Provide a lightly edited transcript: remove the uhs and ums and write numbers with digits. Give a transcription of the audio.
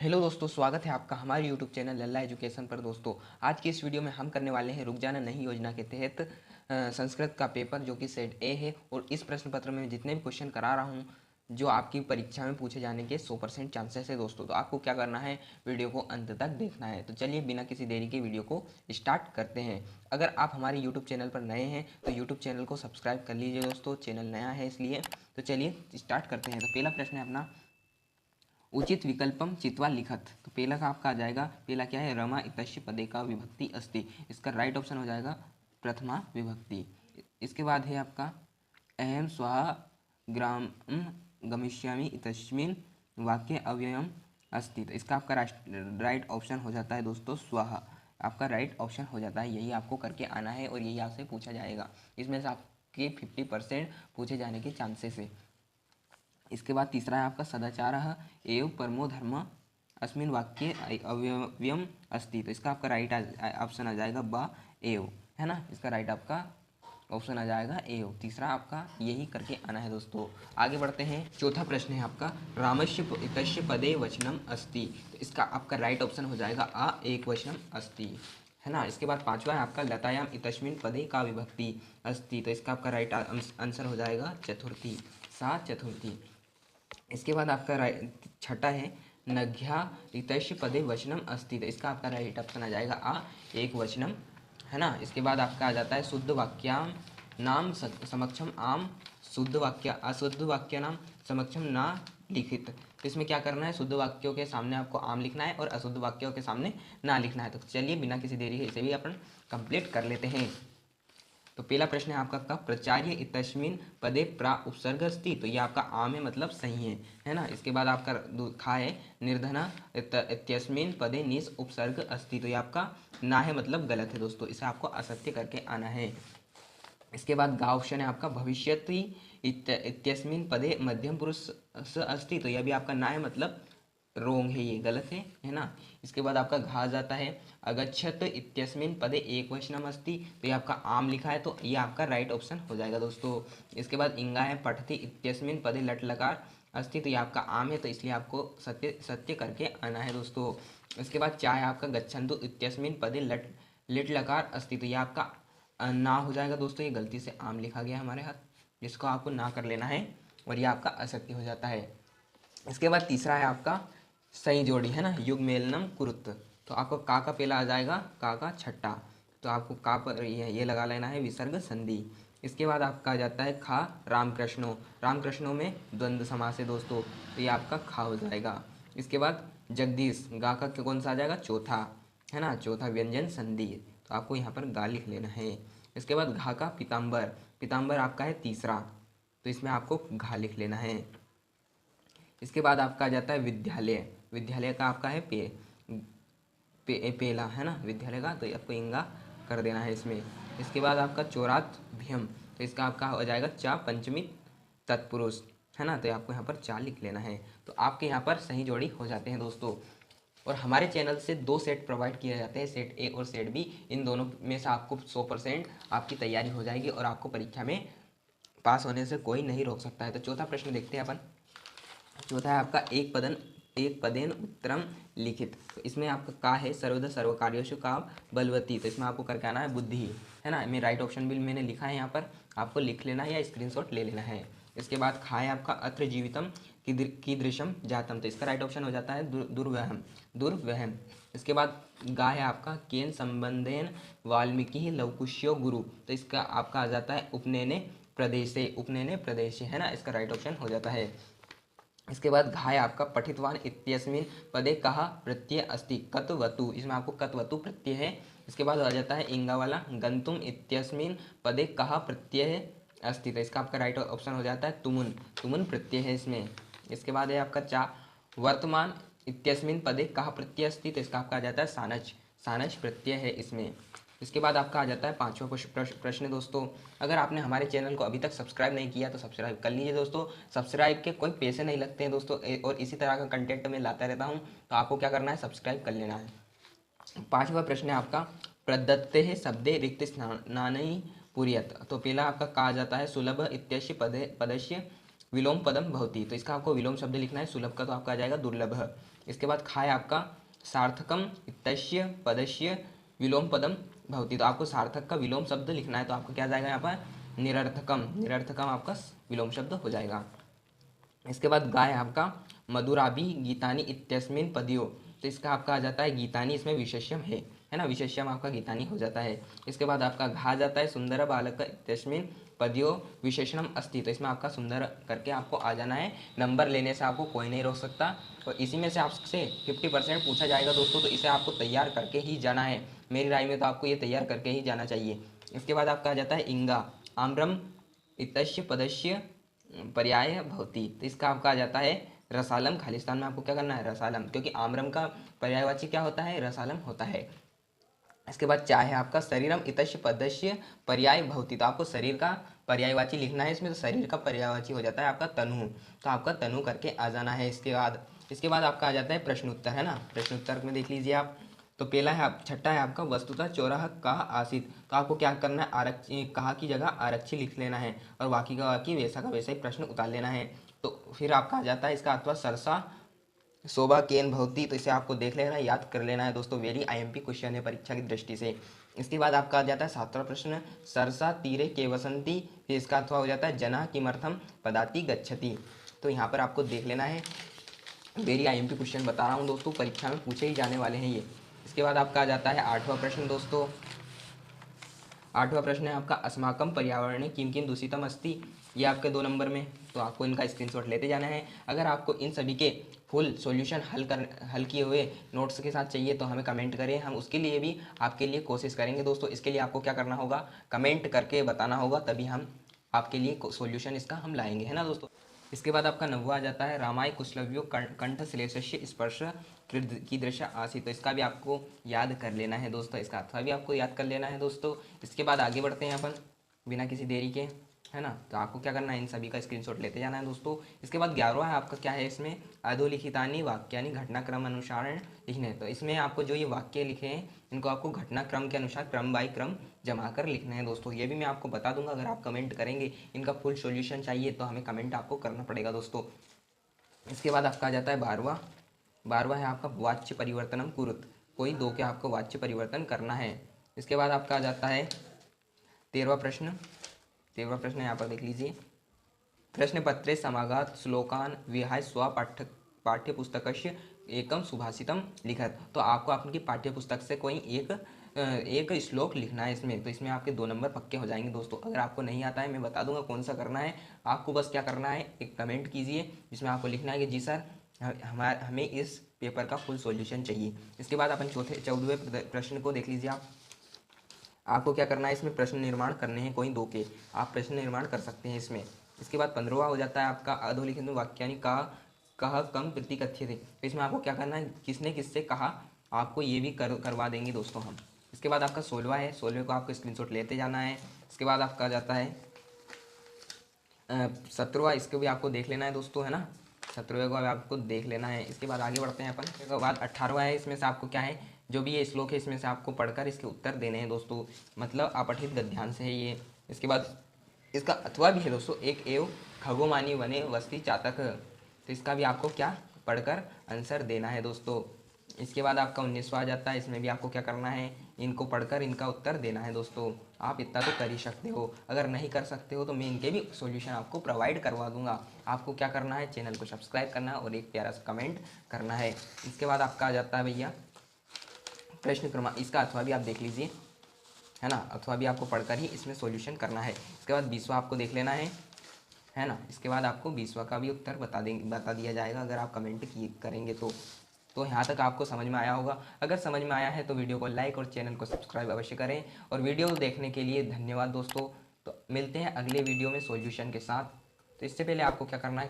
Hello दोस्तों, स्वागत है आपका हमारे यूट्यूब चैनल लल्ला एजुकेशन पर। दोस्तों, आज की इस वीडियो में हम करने वाले हैं रुक जाना नहीं योजना के तहत संस्कृत का पेपर जो कि सेट ए है। और इस प्रश्न पत्र में जितने भी क्वेश्चन करा रहा हूँ जो आपकी परीक्षा में पूछे जाने के 100% चांसेस है दोस्तों। तो आपको क्या करना है, वीडियो को अंत तक देखना है। तो चलिए बिना किसी देरी के वीडियो को स्टार्ट करते हैं। अगर आप हमारे यूट्यूब चैनल पर नए हैं तो यूट्यूब चैनल को सब्सक्राइब कर लीजिए दोस्तों, चैनल नया है इसलिए। तो चलिए स्टार्ट करते हैं। तो पहला प्रश्न है अपना, उचित विकल्पम चित्वा लिखत। तो पहला का आपका आ जाएगा, पहला क्या है, रमा इतस्य पदे का विभक्ति अस्ति। इसका राइट ऑप्शन हो जाएगा प्रथमा विभक्ति। इसके बाद है आपका, अहम स्वः ग्राम गमिष्यामि इतस्मिन् वाक्य अव्ययम अस्ति। तो इसका आपका राइट ऑप्शन हो जाता है दोस्तों स्वः। आपका राइट ऑप्शन हो जाता है, यही आपको करके आना है और यही आपसे पूछा जाएगा। इसमें से आपके 50% पूछे जाने के चांसेस है। इसके बाद तीसरा है आपका, सदाचार एव परमो धर्म अस्मिन् वाक्य अव्ययम अस्ति। तो इसका आपका राइट ऑप्शन आ जाएगा बा एव, है ना। इसका राइट आपका ऑप्शन आ जाएगा एव। तीसरा आपका यही करके आना है दोस्तों। आगे बढ़ते हैं। चौथा प्रश्न है आपका, रामस्य एकस्य पदे वचनम अस्ति। तो इसका आपका राइट ऑप्शन हो जाएगा आ एक वचनम अस्ति, है ना। इसके बाद पांचवा है आपका, लतायाम इतस्मिन् पदे का विभक्ति अस्ति। तो इसका आपका राइट आंसर हो जाएगा चतुर्थी, सा चतुर्थी। इसके बाद आपका छठा है, नघ्या इतस्य पदे वचनम अस्ति। तो इसका आपका राइट ऑप्शन आ जाएगा आ एक वचनम, है ना। इसके बाद आपका आ जाता है, शुद्ध वाक्याम नाम समक्षम आम शुद्ध वाक्य अशुद्ध वाक्य नाम समक्षम ना लिखित। तो इसमें क्या करना है, शुद्ध वाक्यों के सामने आपको आम लिखना है और अशुद्ध वाक्यों के सामने ना लिखना है। तो चलिए बिना किसी देरी के इसे भी अपन कंप्लीट कर लेते हैं। तो पहला प्रश्न है आपका, कब प्रचार्य इतस्मिन् पदे प्रा उपसर्ग अस्ति। तो ये आपका आम है, मतलब सही है ना। इसके बाद आपका खा है, निर्धना इत्यस्मिन् पदे निस उपसर्ग अस्ति। तो ये आपका ना है, मतलब गलत है दोस्तों, इसे आपको असत्य करके आना है। इसके बाद गा ऑप्शन है आपका, भविष्यति इत्यस्मिन् पदे मध्यम पुरुष अस्ति। तो यह भी आपका ना है, मतलब रोंग है, ये गलत है ना। इसके बाद आपका घा जाता है, अगच्छत इत्यस्मिन् पदे एक वचनम अस्ति। तो ये आपका आम लिखा है, तो ये आपका राइट ऑप्शन हो जाएगा दोस्तों। इसके बाद इंगा है, पठति इत्यस्मिन् पदे लट लकार अस्ति। तो ये आपका आम है, तो इसलिए आपको सत्य सत्य करके आना है दोस्तों। इसके बाद चा है आपका, गच्छन्तु इत्यस्मिन् पदे लिट लकार अस्ति। तो ये आपका ना हो जाएगा दोस्तों, ये गलती से आम लिखा गया हमारे हाथ, जिसको आपको ना कर लेना है और ये आपका असत्य हो जाता है। इसके बाद तीसरा है आपका, सही जोड़ी, है ना, युग मेलनम कुरुत। तो आपको का पहला आ जाएगा, का छठा। तो आपको का पर ये लगा लेना है विसर्ग संधि। इसके बाद आपका आ जाता है खा रामकृष्णों। रामकृष्णों में द्वंद्व समास है दोस्तों, तो ये आपका खा हो जाएगा। इसके बाद जगदीश, गा का कौन सा आ जाएगा, चौथा, है ना, चौथा व्यंजन संधि। तो आपको यहाँ पर गा लिख लेना है। इसके बाद घा का पीताम्बर, पीताम्बर आपका है तीसरा, तो इसमें आपको घा लिख लेना है। इसके बाद आपका आ जाता है विद्यालय, विद्यालय का आपका है पेला, है ना, विद्यालय का, तो आपको इंगा कर देना है इसमें। इसके बाद आपका चौरात भ्यम, तो इसका आपका हो जाएगा चा पंचमी तत्पुरुष, है ना। तो आपको यहाँ पर चा लिख लेना है। तो आपके यहाँ पर सही जोड़ी हो जाते हैं दोस्तों। और हमारे चैनल से 2 सेट प्रोवाइड किए जाते हैं, सेट ए और सेट बी। इन दोनों में से आपको 100% आपकी तैयारी हो जाएगी और आपको परीक्षा में पास होने से कोई नहीं रोक सकता है। तो चौथा प्रश्न देखते हैं अपन। चौथा है आपका, एक पदेन उत्तरम लिखित। तो इसमें आपका का है, सर्वदा सर्वकार्येषु का बलवती। तो इसमें आपको करके आना है बुद्धि, है ना। मैं राइट ऑप्शन भी मैंने लिखा है यहाँ पर, आपको लिख लेना है या स्क्रीनशॉट ले लेना है। इसके बाद खा है आपका, अत्र जीवितम कीदृशम जातम। तो इसका राइट ऑप्शन हो जाता है दुर्वहम, दुर्वहम। इसके बाद गा है आपका, केन संबंधेन वाल्मीकि लवकुश्यो गुरु। तो इसका आपका आ जाता है उपनयने प्रदेशे, उपनयने प्रदेशे, है ना। इसका राइट ऑप्शन हो जाता है। इसके बाद घाय आपका, पठितवान इत्यस्मिन् पदे कहा प्रत्यय अस्ति, कतवतु। इसमें आपको कतवतु प्रत्यय है। इसके बाद आ जाता है इंगा वाला, गंतुम इत्यस्मिन् पदे कहा प्रत्यय अस्ति। तो इसका आपका राइट ऑप्शन हो जाता है तुमुन, तुमुन प्रत्यय है इसमें। इसके बाद है आपका चा, वर्तमान इत्यस्मिन् पदे कहा प्रत्यय अस्ति। तो इसका आपका आ जाता है सानच, सानच प्रत्यय है इसमें। इसके बाद आपका आ जाता है पांचवा प्रश्न दोस्तों। अगर आपने हमारे चैनल को अभी तक सब्सक्राइब नहीं किया तो सब्सक्राइब कर लीजिए दोस्तों। सब्सक्राइब के कोई पैसे नहीं लगते हैं दोस्तों, और इसी तरह का कंटेंट मैं लाता रहता हूं, तो आपको क्या करना है, सब्सक्राइब कर लेना है। पांचवा प्रश्न है आपका, प्रदत्ते है शब्दे रिक्त स्नानई पुरियत। तो पहला आपका कहा जाता है, सुलभ इत्यस्य पदस्य विलोम पदम भवति। तो इसका आपको विलोम शब्द लिखना है, सुलभ का तो आपका आ जाएगा दुर्लभ। इसके बाद खा है आपका सार्थकम इत्यस्य पदस्य विलोम पदम भवति। तो आपको सार्थक का विलोम शब्द लिखना है, तो आपको क्या जाएगा यहाँ पर निरर्थकम, निरर्थकम आपका विलोम शब्द हो जाएगा। इसके बाद गा है आपका मधुराभि गीतानि इत्यस्मिन् पदयो। तो इसका आपका आ जाता है गीतानि, इसमें विशेष्यम है ना, विशेष्यम आपका गीतानि हो जाता है। इसके बाद आपका घा जाता है सुंदर बालक इत्यस्मिन् पदयो विशेषणम अस्ति। तो इसमें आपका सुंदर करके आपको आ जाना है, नंबर लेने से आपको कोई नहीं रोक सकता। और इसी में से आपसे 50% पूछा जाएगा दोस्तों, तो इसे आपको तैयार करके ही जाना है। मेरी राय में तो आपको ये तैयार करके ही जाना चाहिए। इसके बाद आपका आ जाता है इंगा आम्रम इतस्य पदस्य पर्याय भवति। तो इसका आपका आ जाता है रसालम, खालिस्तान में आपको क्या करना है रसालम, क्योंकि आम्रम का पर्यायवाची क्या होता है रसालम होता है। इसके बाद चा है आपका शरीरम इतस्य पदस्य पर्याय भवति। तो आपको शरीर का पर्यायवाची लिखना है इसमें, तो शरीर का पर्यायवाची हो जाता है आपका तनु, तो आपका तनु करके आ जाना है। इसके बाद आपका आ जाता है प्रश्न उत्तर, है ना। प्रश्न उत्तर में देख लीजिए आप, तो पहला है छठा है आपका वस्तुतः चौराह कहा आसित। तो आपको क्या करना है आरक्षी कहा की जगह आरक्षी लिख लेना है और वाकी का वाकी वैसा का वैसा ही प्रश्न उतार लेना है। तो फिर आपका आ जाता है इसका अथवा सरसा शोभा केन भवती। तो इसे आपको देख लेना है, याद कर लेना है दोस्तों, वेरी आईएमपी क्वेश्चन है परीक्षा की दृष्टि से। इसके बाद आपका आ जाता है सातवां प्रश्न सरसा तीरे के वसंती। फिर इसका अथवा हो जाता है जना किमर्थम पदाति गच्छति। तो यहाँ पर आपको देख लेना है, वेरी आईएमपी क्वेश्चन बता रहा हूँ दोस्तों, परीक्षा में पूछे ही जाने वाले हैं ये। इसके बाद आपका आ जाता है आठवां प्रश्न दोस्तों। आठवां प्रश्न है आपका अस्माकम पर्यावरण किम किम दूषितम अस्ति। ये आपके 2 नंबर में, तो आपको इनका स्क्रीनशॉट लेते जाना है। अगर आपको इन सभी के फुल सॉल्यूशन हल किए हुए नोट्स के साथ चाहिए तो हमें कमेंट करें, हम उसके लिए भी आपके लिए कोशिश करेंगे दोस्तों। इसके लिए आपको क्या करना होगा, कमेंट करके बताना होगा, तभी हम आपके लिए सॉल्यूशन इसका हम लाएंगे, है ना दोस्तों। इसके बाद आपका 9वां आ जाता है रामाय कुशलव्यो कंठ श्लेषस्य स्पर्श की दृश्य आसी। तो इसका भी आपको याद कर लेना है दोस्तों, इसका अथवा भी आपको याद कर लेना है दोस्तों। इसके बाद आगे बढ़ते हैं अपन बिना किसी देरी के, है ना। तो आपको क्या करना है, इन सभी का स्क्रीनशॉट लेते जाना है दोस्तों। इसके बाद 11वां है आपका क्या है, इसमें अधोलिखितानि वाक्यानि घटनाक्रम अनुसार लिखने। तो इसमें आपको जो ये वाक्य लिखे हैं इनको आपको घटनाक्रम के अनुसार क्रम बाय क्रम जमा कर लिखना है दोस्तों। ये भी मैं आपको बता दूंगा, अगर आप कमेंट करेंगे इनका फुल सॉल्यूशन चाहिए तो हमें कमेंट आपको करना पड़ेगा दोस्तों। इसके बाद आपका आ जाता है 12वां है आपका वाच्य परिवर्तनम कुरुत। कोई 2 के आपको वाच्य परिवर्तन करना है। इसके बाद आपका आ जाता है 13वां प्रश्न। 13वां प्रश्न यहाँ पर देख लीजिए, प्रश्न पत्रे समागत श्लोकान विहाय स्व पाठ्य पुस्तकस्य एकम सुभाषितम लिखत। तो आपको आपकी पाठ्य पुस्तक से कोई एक श्लोक लिखना है इसमें। तो इसमें आपके 2 नंबर पक्के हो जाएंगे दोस्तों। अगर आपको नहीं आता है मैं बता दूंगा कौन सा करना है, आपको बस क्या करना है एक कमेंट कीजिए जिसमें आपको लिखना है कि जी सर हमें इस पेपर का फुल सॉल्यूशन चाहिए। इसके बाद अपन 14वें प्रश्न को देख लीजिए आप। आपको क्या करना है, इसमें प्रश्न निर्माण करने हैं कोई 2 के, आप प्रश्न निर्माण कर सकते हैं इसमें। इसके बाद 15वां हो जाता है आपका अधोलिखित वाक्यानि का कह कम प्रतिकथ्य थे। तो इसमें आपको क्या करना है, किसने किससे कहा, आपको ये भी करवा देंगे दोस्तों हम। इसके बाद आपका 16वां है, 16वें को आपको स्क्रीनशॉट लेते जाना है। इसके बाद आपका आ जाता है 17वां, इसको भी आपको देख लेना है दोस्तों, है ना। 17वें को आपको देख लेना है। इसके बाद आगे बढ़ते हैं अपन। इसके बाद 18वां है, इसमें से आपको क्या है जो भी ये श्लोक है इसमें से आपको पढ़कर इसके उत्तर देने हैं दोस्तों, मतलब अपठित गद्यांश है ये। इसके बाद इसका अथवा भी है दोस्तों, एक एव खगोमानी वने वस्ती चातक। तो इसका भी आपको क्या पढ़कर आंसर देना है दोस्तों। इसके बाद आपका 19वां आ जाता है, इसमें भी आपको क्या करना है, इनको पढ़कर इनका उत्तर देना है दोस्तों। आप इतना तो कर ही सकते हो, अगर नहीं कर सकते हो तो मैं इनके भी सॉल्यूशन आपको प्रोवाइड करवा दूंगा। आपको क्या करना है, चैनल को सब्सक्राइब करना है और एक प्यारा सा कमेंट करना है। इसके बाद आपका आ जाता है भैया प्रश्न क्रमांक, इसका अथवा भी आप देख लीजिए, है ना। अथवा भी आपको पढ़कर ही इसमें सॉल्यूशन करना है। इसके बाद 20वां आपको देख लेना है ना। इसके बाद आपको 20वां का भी उत्तर बता दिया जाएगा अगर आप कमेंट करेंगे तो यहाँ तक आपको समझ में आया होगा। अगर समझ में आया है तो वीडियो को लाइक और चैनल को सब्सक्राइब अवश्य करें। और वीडियो देखने के लिए धन्यवाद दोस्तों। तो मिलते हैं अगले वीडियो में सॉल्यूशन के साथ। तो इससे पहले आपको क्या करना है,